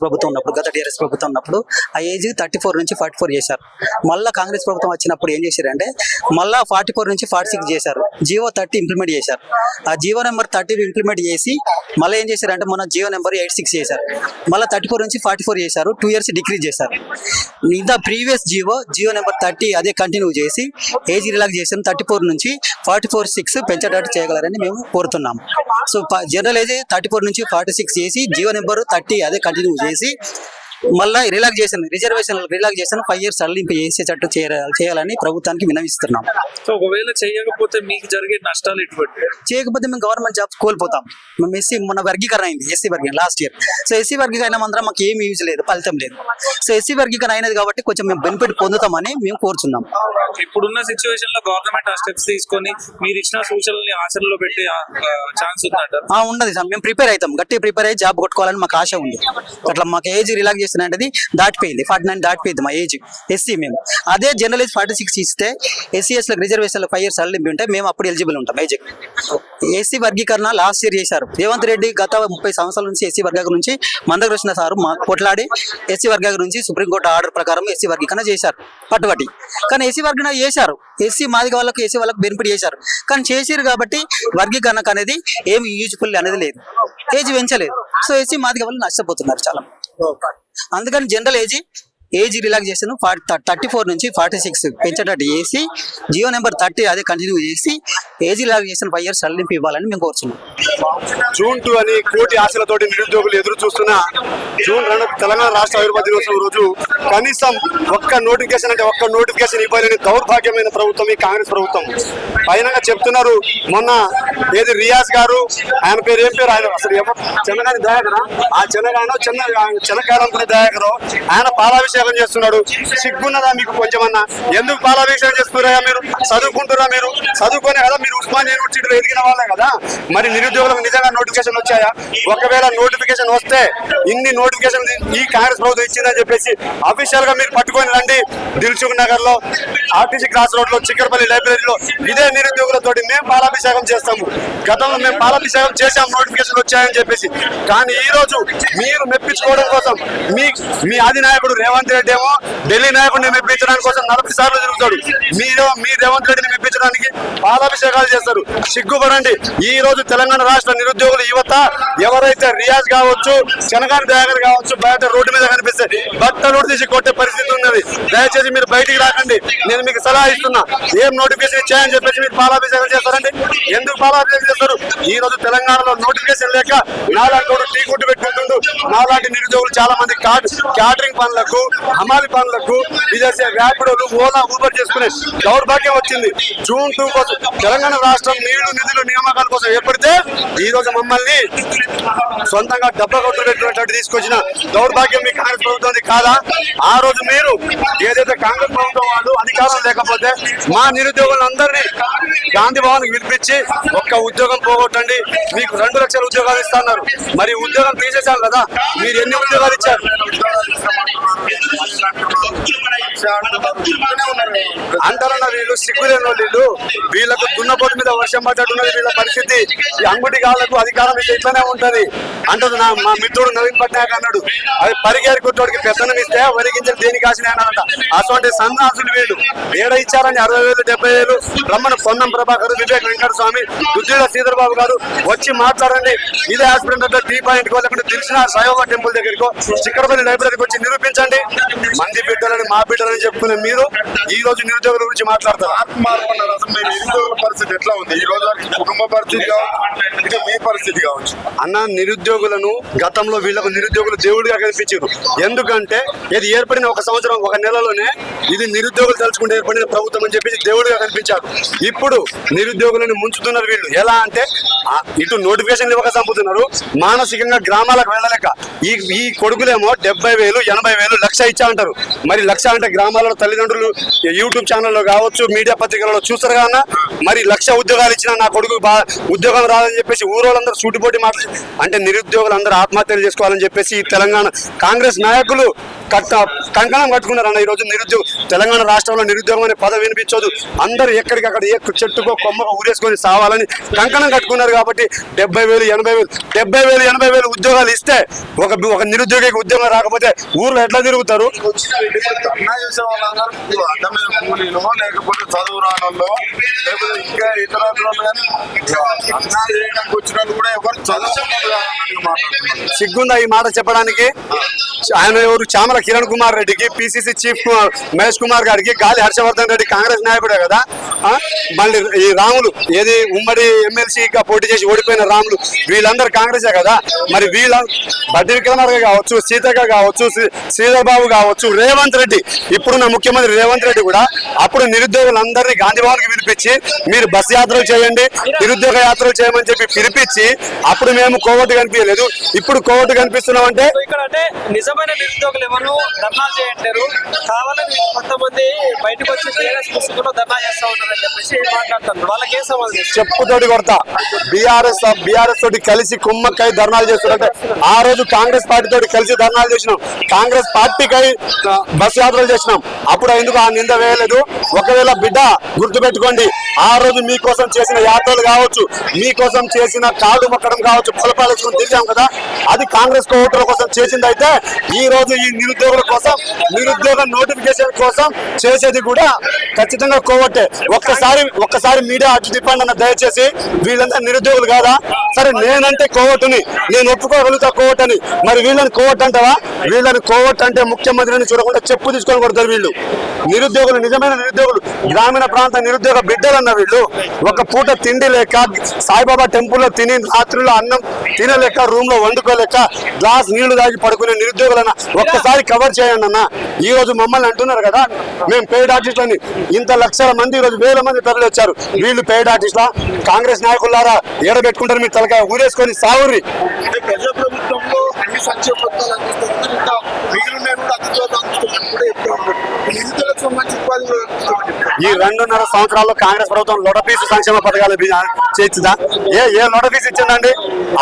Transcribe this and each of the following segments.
ప్రభుత్వం ఉన్నప్పుడు, గత టీఆర్ఎస్ ప్రభుత్వం ఉన్నప్పుడు ఆ ఏజ్ 34 నుంచి 44 చేశారు. మళ్ళీ కాంగ్రెస్ ప్రభుత్వం వచ్చినప్పుడు ఏం చేశారంటే మళ్ళీ 44 నుంచి 46 చేశారు. జియో 30 ఇంప్లిమెంట్ చేశారు. ఆ జియో నెంబర్ 30 ఇంప్లిమెంట్ చేసి మళ్ళీ ఏం చేశారంటే మొన్న జియో నెంబర్ 86 చేశారు. మళ్ళీ 34 నుంచి 44 చేశారు. 2 years డిక్రీజ్ చేశారు. ఇంత ప్రీవియస్ జియో నెంబర్ 30 అదే కంటిన్యూ చేసి ఏజ్ రిలాక్సేషన్ 34 నుంచి 44(6) పెంచేటట్టు చేయగలరని మేము కోరుతున్నాం. సో జనరల్ ఏజ్ 34 నుంచి 46 చేసి జియో నెంబర్ 30 అదే కంటిన్యూ చేసి మళ్ళీ రిలాక్సేషన్ రిజర్వేషన్ 5 years సడలింపు చేసేటట్టు చేయాలని ప్రభుత్వానికి విన్నవిస్తున్నాం. సో ఒకవేళ చేయకపోతే మీకు జరిగే నష్టాలు ఎటువంటి? చేయకపోతే మేము గవర్నమెంట్ జాబ్స్ కోల్పోతాం. మేము ఎస్సీ మన వర్గీకరణ అయింది, ఎస్సీ వర్గీకరణ లాస్ట్ ఇయర్. సో ఎస్సీ వర్గీకరణ మందరం మాకు ఏమి యూజ్ లేదు, ఫలితం లేదు. సో ఎస్సీ వర్గీకరణ అయినది కాబట్టి కొంచెం మేము బెనిఫిట్ పొందుతామని మేము కోరుచున్నాం. ఇప్పుడున్న సిచ్యువేషన్ లో గవర్నమెంట్ ఆ స్టెప్స్ తీసుకొని మీరు ఇచ్చిన సూచనల్ని ఆచరణలో పెట్టే ఛాన్స్ ఉందంటారు? ఉన్నది సార్, మేము ప్రిపేర్ అవుతాం, గట్టి ప్రిపేర్ అయ్యి జాబ్ కొట్టుకోవాలని మాకు ఆశ ఉంది. అట్లా మాకు ఏజ్ రిలాక్సేషన్ అనేది దాటిపోయింది, 49 దాటిపోయింది మా ఏజ్. ఎస్సీ మేము అదే జనరల్ ఏజ్ 46 ఇస్తే SC/ST రిజర్వేషన్ 5 years సడలింపు ఉంటే మేము అప్పుడు ఎలిజిబుల్ ఉంటాం ఏజ్. ఎస్సీ వర్గీకరణ లాస్ట్ ఇయర్ చేశారు రేవంత్ రెడ్డి. గత 30 సంవత్సరాల నుంచి ఎస్సీ వర్గీకరణ నుంచి మందకృష్ణ సారు మా కొట్లాడి ఎస్సీ వర్గీకరణ నుంచి సుప్రీంకోర్టు ఆర్డర్ ప్రకారం ఎస్సీ వర్గీకరణ చేశారు పట్టుబట్టి. కానీ ఎస్సీ వర్గీకరణ చేశారు, ఎస్సీ మాదిగ వాళ్ళకు ఎస్సీ వాళ్ళకు బెనిఫిట్ చేశారు. కానీ చేసారు కాబట్టి వర్గీకరణకు అనేది ఏమి యూజ్ఫుల్ అనేది లేదు, ఏజ్ పెంచలేదు. సో ఎస్సీ మాదిగ వాళ్ళు నష్టపోతున్నారు చాలా. అందుకని జనరల్ ఏజ్ రిలాక్సేషన్ 34 నుంచి 46 పెంచేటట్టు చేసి జియో నెంబర్ 30 అదే కంటిన్యూ చేసి ఏజ్ రిలాక్సేషన్ 5 years సడలింపు ఇవ్వాలని మేము కోరుతున్నాం. జూన్ 2 అని కోటి ఆశలతోటి నిరుద్యోగులు ఎదురు చూస్తున్న జూన్ 2 తెలంగాణ రాష్ట్ర ఆవిర్భావ దినోత్సవం రోజు కనీసం ఒక్క నోటిఫికేషన్ ఇవ్వాలని దౌర్భాగ్యమైన ప్రభుత్వం ఈ కాంగ్రెస్ ప్రభుత్వం. పైన చెప్తున్నారు, మొన్న ఏది రియాజ్ గారు, ఆయన పేరు ఏం పేరు, ఆయన అసలు ఎవరు, చెన్నగాని దయాకరా, ఆ చెన్నకాయలంకునే దయాకరు, ఆయన పాలాభిషేకం చేస్తున్నాడు. సిగ్గున్నదా మీకు కొంచెమన్నా? ఎందుకు పాలాభిషేకం చేస్తున్నారా? మీరు చదువుకుంటున్నా, మీరు చదువుకునే కదా, మీరు ఉస్మానియా యూనివర్సిటీలో ఎదిగిన వాళ్ళే కదా. మరి నిరుద్యోగులకు నిజంగా నోటిఫికేషన్ వచ్చాయా? ఒకవేళ నోటిఫికేషన్ వస్తే ఇన్ని నోటిఫికేషన్ ఈ కాంగ్రెస్ ప్రభుత్వం ఇచ్చిందని చెప్పేసి అఫీషియల్ గా మీరు పట్టుకొని రండి. దిల్సుఖ్ నగర్ లో, ఆర్టీసీ క్రాస్ రోడ్ లో, చిక్కడపల్లి లైబ్రరీలో ఇదే నిరుద్యోగులతోటి మేము పాలాభిషేకం చేస్తాము. గతంలో మేము పాలాభిషేకం చేశాం నోటిఫికేషన్ వచ్చాయని చెప్పేసి. కానీ ఈ రోజు మీరు మెప్పించుకోవడం కోసం మీ అధినాయకుడు రేవంత్ రెడ్డి ఏమో ఢిల్లీ నాయకుడిని మెప్పించడానికి కోసం 40 సార్లు తిరుగుతాడు. మీ రేవంత్ రెడ్డిని మెప్పించడానికి పాలాభిషేకాలు చేస్తారు. సిగ్గుపడండి. ఈ రోజు తెలంగాణ రాష్ట్ర నిరుద్యోగుల యువత ఎవరైతే రియాజ్ కావచ్చు, చెనగాని దయాకర్ కావచ్చు, బయట రోడ్డు మీద కనిపిస్తే బట్టలు తీసి కొట్టే పరిస్థితి ఉన్నది. దయచేసి మీరు బయటికి రాకండి. నేను మీకు సలహా ఇస్తున్నా, ఏం నోటిఫికేషన్ ఇచ్చాయని చెప్పేసి మీరు పాలాభిషేకం చేస్తారండి. ఎందుకు పాలాభిషేకం చేస్తారు? ఈ రోజు తెలంగాణలో నోటిఫికేషన్ లేక నాలాంటి టీ కొట్టు పెట్టుకుంటుండు. నాలాంటి నిరుద్యోగులు చాలా మంది క్యాటరింగ్ పనులకు, హమాలి పనులకు, విదేశీ ర్యాపిడోలు, ఓలా, ఊబర్ చేసుకునే దౌర్భాగ్యం వచ్చింది. జూన్ 2 కోసం తెలంగాణ రాష్ట్రం నీళ్లు, నిధులు, నియామకాల కోసం ఏర్పడితే ఈ రోజు మమ్మల్ని సొంతంగా డబ్బా కొట్టు పెట్టినట్టు తీసుకొచ్చిన దౌర్భాగ్యం మీ కాంగ్రెస్ ప్రభుత్వం కాదా? ఆ రోజు మీరు ఏదైతే కాంగ్రెస్ ప్రభుత్వం వాళ్ళు అధికారం లేకపోతే మా నిరుద్యోగులందరినీ గాంధీ భవన్ పిలిపించి ఒక్క ఉద్యోగం పోగొట్టండి, మీకు 2 లక్షల ఉద్యోగాలు ఇస్తున్నారు. మరి ఉద్యోగం తీసేశారు కదా, మీరు ఎన్ని ఉద్యోగాలు ఇచ్చారు? అంటారన్న వీళ్ళు సిగ్గులేని వీళ్ళు. వీళ్ళకు దున్నపోటు మీద వర్షం పడ్డట్టున్నది వీళ్ళ పరిస్థితి. ఈ అంగుటి గాళ్లకు అధికారం ఇస్తే ఇట్లానే ఉంటది అంటది. మా మిత్రుడు నవీన్ పట్నాయక్ అన్నాడు, అది పరిగేరి కొట్టోడికి పెత్తనం ఇస్తే వరిగించలు దేనికి ఆశనాయనంట. అటువంటి సన్నాసులు వీళ్ళు. ఏడ ఇచ్చారని 60,000, 70,000 రమ్మను పొన్నం ప్రభాకర్, వివేక్ వెంకట స్వామి, దుద్దిల శ్రీధర్బాబు గారు వచ్చి మాట్లాడండి. ఇదే హాస్పిటల్ టీ పాయింట్ కో, లేకుంటే తెలిసిన సాయిబాబా టెంపుల్ దగ్గరకో, చిక్కడపల్లి లైబ్రరీకి వచ్చి నిరూపించండి. మంది బిడ్డలని మా బిడ్డలని చెప్పుకునే మీరు ఈ రోజు నిరుద్యోగుల గురించి మాట్లాడతారు. నిరుద్యోగుల పరిస్థితి ఎట్లా ఉంది ఈ రోజు? కుటుంబ పరిస్థితి కావచ్చు, మీ పరిస్థితి కావచ్చు. అన్న, నిరుద్యోగులను గతంలో వీళ్ళకు నిరుద్యోగులు దేవుడిగా కనిపించారు. ఎందుకంటే ఇది ఏర్పడిన 1 సంవత్సరం 1 నెలలోనే ఇది నిరుద్యోగులు తలుచుకుంటే ఏర్పడిన ప్రభుత్వం అని చెప్పేసి దేవుడిగా కనిపించారు. ఇప్పుడు నిరుద్యోగులను ముంచుతున్నారు వీళ్ళు. ఎలా అంటే ఇటు నోటిఫికేషన్లు ఇవ్వక చంపుతున్నారు, మానసికంగా గ్రామాలకు వెళ్ళలేక. ఈ కొడుకులేమో 70,000, 80,000, 1,00,000 ఇచ్చా అంటారు. మరి 1,00,000 అంటే గ్రామాలలో తల్లిదండ్రులు యూట్యూబ్ ఛానల్లో కావచ్చు, మీడియా పత్రికలలో చూస్తారు కదా. మరి 1,00,000 ఉద్యోగాలు ఇచ్చినా నా కొడుకు ఉద్యోగం రాదని చెప్పేసి ఊరోళ్ళందరూ సూటిపోటీ మాట్లాడి అంటే నిరుద్యోగులు అందరూ ఆత్మహత్యలు చేసుకోవాలని చెప్పేసి ఈ తెలంగాణ కాంగ్రెస్ నాయకులు కంకణం కట్టుకున్నారన్న. ఈ రోజు నిరుద్యోగం తెలంగాణ రాష్ట్రంలో నిరుద్యోగం అనే పదం వినిపించదు. అందరూ ఎక్కడికక్కడ ఏ చెట్టుకో కొమ్మకో ఊరేసుకొని సావాలని కంకణం కట్టుకున్నారు. కాబట్టి 70,000, 80,000, 70,000, 80,000 ఉద్యోగాలు ఇస్తే ఒక నిరుద్యోగికి ఉద్యోగం రాకపోతే ఊర్లో ఎట్లా తిరుగుతారు? ధర్నా చేసే వాళ్ళందరూ అడ్డమైన కూలీలు, లేకపోతే చదువు రానోళ్ళు, లేకపోతే ఇంకా ఇతర ధర్నా చేయడానికి వచ్చిన వాళ్ళు కూడా ఎవరు చదువుతున్నారు మాట్లాడుతున్నారు. సిగ్గుందా ఈ మాట చెప్పడానికి? ఆయన ఎవరు? చామల కిరణ్ కుమార్ రెడ్డికి, పిసిసి చీఫ్ మహేష్ కుమార్ గారికి, గాలి హర్షవర్ధన్ రెడ్డి కాంగ్రెస్ నాయకుడే కదా. మళ్ళీ ఈ రాములు ఏది ఉమ్మడి ఎమ్మెల్సీగా పోటీ చేసి ఓడిపోయిన రాములు, వీళ్ళందరూ కాంగ్రెసే కదా. మరి వీళ్ళ బద్రి విక్రమార్క కావచ్చు, సీతక్క కావచ్చు, శ్రీధర్ బాబు కావచ్చు, రేవంత్ రెడ్డి ఇప్పుడున్న ముఖ్యమంత్రి రేవంత్ రెడ్డి కూడా అప్పుడు నిరుద్యోగులందరినీ గాంధీ భవన్కి పిలిపించి మీరు బస్ యాత్రలు చేయండి, నిరుద్యోగ యాత్రలు చేయమని చెప్పి పిలిపించి అప్పుడు మేము కోవట్టు కనిపించలేదు, ఇప్పుడు కోవట్టు కనిపిస్తున్నాం. అంటే ఇక్కడ అంటే నిజమైన నిరుద్యోగులు ఎవరు ధర్నా చేయట్లేరు, కావాలని కొంతమంది బయటకు వచ్చి టీఆర్ఎస్ పుస్తకంలో ధర్నా చేస్తా ఉంటారని చెప్పేసి మాట్లాడుతున్నారు. వాళ్ళకి ఏం సమాధానం? చెప్పుతోటి కొడతా. బీఆర్ఎస్ తోటి కలిసి కుమ్మక్కై ధర్నాలు చేస్తున్నారంటే ఆ రోజు కాంగ్రెస్ పార్టీ తోటి కలిసి ధర్నాలు చేసినాం, కాంగ్రెస్ పార్టీకై బస్ యాత్రలు చేసినాం. అప్పుడు ఎందుకు ఆ నింద వేయలేదు? ఒకవేళ బిడ్డ గుర్తుపెట్టుకోండి, ఆ రోజు మీకోసం చేసిన యాత్రలు కావచ్చు, మీకోసం చేసిన కాడు మొక్కడం కావచ్చు, పొలపాలేసుకొని తిరిగాం కదా, అది కాంగ్రెస్ ఓటర్ల కోసం చేసింది. అయితే ఈ రోజు ఈ నిరుద్యోగుల కోసం, నిరుద్యోగ నోటిఫికేషన్ కోసం చేసేది కూడా ఖచ్చితంగా కోవట్టే. ఒక్కసారి మీడియా అడ్డు తిప్పండి అన్న దయచేసి. వీళ్ళంతా నిరుద్యోగులు కాదా? సరే నేనంటే కోవట్టుని, నేను ఒప్పుకోగలుగుతా కోవట్టని, మరి వీళ్ళని కోవట్ అంటావా? వీళ్ళని కోవట్ అంటే ముఖ్యమంత్రిని చూడకుండా చెప్పు తీసుకొని కొడతారు వీళ్ళు. నిరుద్యోగులు, నిజమైన నిరుద్యోగులు, గ్రామీణ ప్రాంత నిరుద్యోగ బిడ్డలన్న వీళ్ళు. ఒక పూట తిండి లేక, సాయిబాబా టెంపుల్లో తిని రాత్రిలో అన్నం తినలేక, రూమ్ లో వండుకోలేక, గ్లాస్ నీళ్లు తాగి పడుకునే నిరుద్యోగులన్న ఒక్కసారి కవర్ చేయండి అన్న. ఈ రోజు మమ్మల్ని అంటున్నారు కదా మేము పెయిడ్ ఆర్టిస్టులని. ఇంత లక్షల మంది, ఈ రోజు వేల మంది తరలి వచ్చారు. వీళ్ళు పెయిడ్ ఆర్టిస్టులా? కాంగ్రెస్ నాయకులారా ఏడబెట్టుకుంటారు మీరు తలకాయ ఊరేసుకొని సావుర్రి. అంటే ప్రజాప్రభుత్వంలో అన్ని సంక్షేమ పథకాలు అందిస్తున్నారు, ఇంకా మిగిలిన కూడా అందుబాటులో అందిస్తున్నారు కూడా చెప్తున్నారు. నిధులకు సంబంధించి ఉపాధి కూడా ఈ 2.5 సంవత్సరాల్లో కాంగ్రెస్ ప్రభుత్వం లొడపీసు సంక్షేమ పథకాలు చేస్తుందా? ఏ లొడపీసు ఇచ్చిందండి?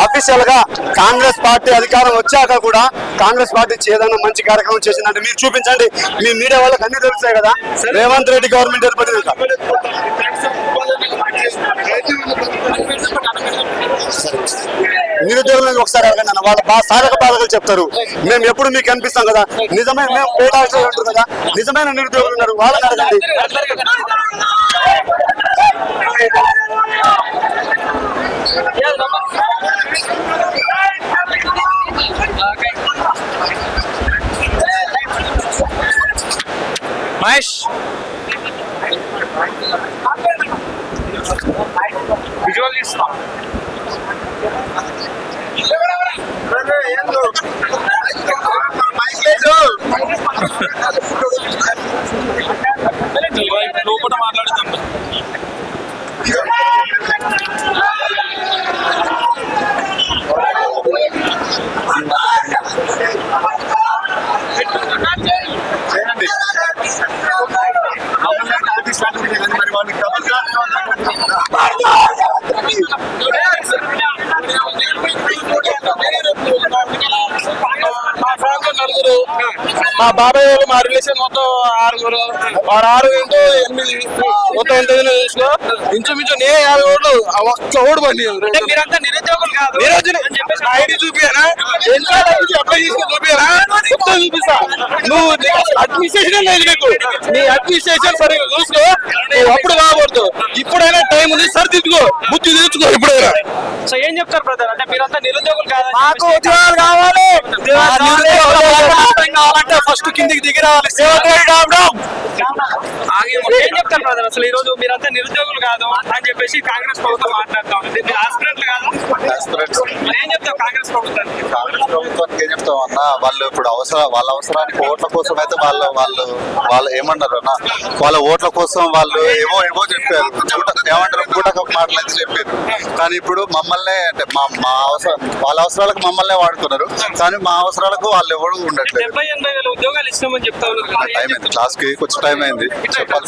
అఫీషియల్ గా కాంగ్రెస్ పార్టీ అధికారం వచ్చాక కూడా కాంగ్రెస్ పార్టీ ఏదైనా మంచి కార్యక్రమం చేసిందంటే మీరు చూపించండి. మీ మీడియా వాళ్ళకి అన్ని తెలుస్తాయి కదా. రేవంత్ రెడ్డి గవర్నమెంట్ ఏర్పడింది. నిరుద్యోగులను ఒకసారి అడగండి అన్న, వాళ్ళ సాధక బాధలు చెప్తారు. మేము ఎప్పుడు మీకు కనిపిస్తాం కదా. నిజమైన మేము పేట అంటారు కదా, నిజమైన నిరుద్యోగులు ఉన్నారు, వాళ్ళని అడగండి. మహేష్ విజువల్ తీస్తున్నా. లోపల మాట్లాడుతాం. మా బాబాయ్ వాళ్ళు, మా రిలేషన్ మొత్తం 6 ఇంటూ 8 మొత్తం ఎంత చూసుకో. ఇంచుమించు నే 50 ఓట్లు ఒక్క ఓడు బండి. మీరంతా నిరుద్యోగులు కాదు, ఐడి చూపియానా, అప్లై చేసుకుని చూపియానా, మొత్తం చూపిస్తా. నువ్వు అడ్మినిస్ట్రేషన్ లేదు నీకు, నీ అడ్మినిస్ట్రేషన్ సరిగ్గా చూసుకో, నువ్వు అప్పుడు బాగుపడుతావు. ఇప్పుడైనా టైం ఉంది, సరిదిద్దుకో, బుద్ధి తెచ్చుకో ఇప్పుడైనా. సో ఏం చెప్తారు బ్రదర్? అంటే మీరంతా నిరుద్యోగులు కాదు, మాకు ఉద్యోగాలు కావాలి. కావాలంటే ఫస్ట్ కిందికి దిగి రావాలి. ఏం చెప్తారు బ్రదర్? అసలు ఈ రోజు మీరంతా నిరుద్యోగులు కాదు అని చెప్పేసి కాంగ్రెస్ ప్రభుత్వం మాట్లాడుతా ఉంది. ఆస్పిరెంట్లు కాదు, ఏం చెప్తావు కాంగ్రెస్ ప్రభుత్వానికి? కాంగ్రెస్ ప్రభుత్వానికి ఏం చెప్తాం అన్న, వాళ్ళు ఇప్పుడు వాళ్ళ అవసరానికి ఓట్ల కోసం అయితే వాళ్ళు ఏమన్నారు అన్న, వాళ్ళ ఓట్ల కోసం వాళ్ళు ఏమో చెప్పారు, ఏమంటారు పూటకప్ మాటలు అయితే చెప్పారు. కానీ ఇప్పుడు మమ్మల్ని అంటే మా అవసరం, వాళ్ళ అవసరాలకు మమ్మల్నే వాడుతున్నారు, కానీ మా అవసరాలకు వాళ్ళు ఎవరు ఉండట్లేదు. 70,000 ఉద్యోగాలు ఇస్తామని చెప్తా ఉన్నారు. టైం అయింది, క్లాస్ కి కొంచెం టైం అయింది చెప్పాలి.